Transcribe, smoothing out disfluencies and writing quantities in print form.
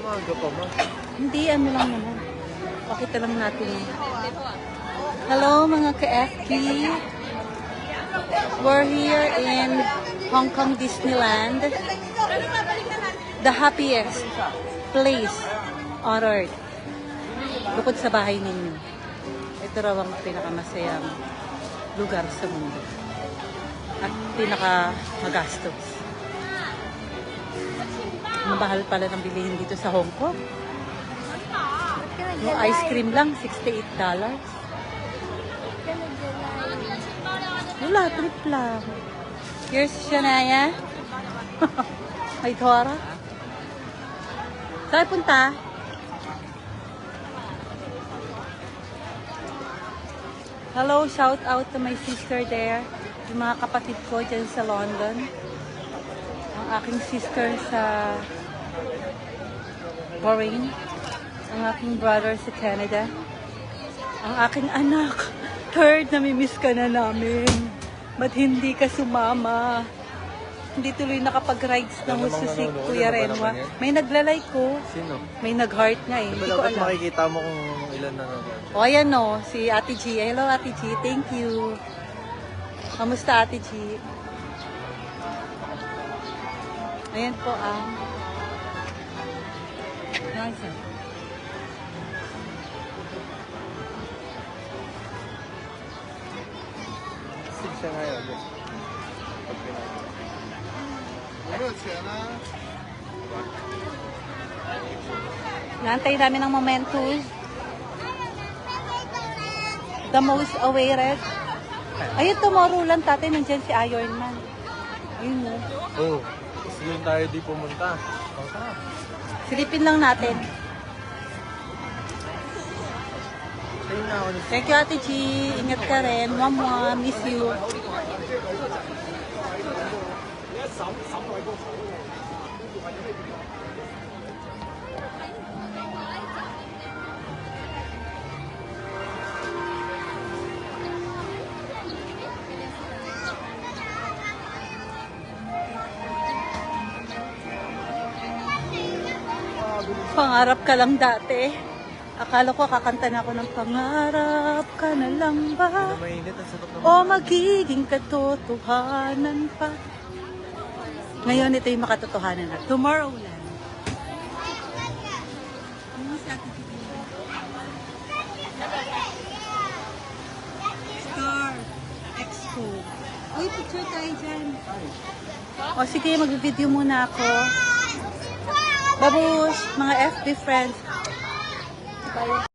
maaga pa ma. Hindi, ano lang naman. Pakita lang natin. Hello mga ka-FB. We're here in Hong Kong Disneyland. The happiest place on earth. Bukod sa bahay ninyo. Ito raw ang pinakamasayang lugar sa mundo. At pinakamagastos. Mabahal pala ng bilihin dito sa Hong Kong. Yung ice cream lang, $68. Wala, trip lang. Here's Shania. Ay, Dora. Saan punta? Hello, shout out to my sister there. Yung mga kapatid ko dyan sa London. Ang aking sister sa Bahrain. Ang aking brother sa Canada. Ang aking anak. Third, namimiss ka na namin. Ba't hindi ka sumama? Hindi tuloy nakapag-rides ng husto si Kuya Renwa. May naglalay ko. Sino? May nag-heart nga eh. Hindi ko Dapat alam. makikita mo kung ilan na nanonood. O ayan o, si Ate G. Hello Ate G, thank you. Kamusta Ate G? Ayan po nice. Siya ngayon. Naantay namin ang momento. The most awaited. Ayun, tomorrow lang tatay, nandyan si Iron Man. Ayun mo. Oo. Kasi yun tayo di pumunta. Silipin lang natin. Ayun na ako. Thank you Ate G. Ingat ka rin. Mama, miss you. Pangarap ka lang dati. Akala ko kakanta na ako ng pangarap ka na lang ba? Hindi na mainit. Ang sakot naman. O magiging katotohanan pa. Ngayon ito yung makatotohanan na. Tomorrowland. Star Expo. Uy, picture tayo dyan. O sige, mag-video muna ako. Babush, mga FB friends. Bye.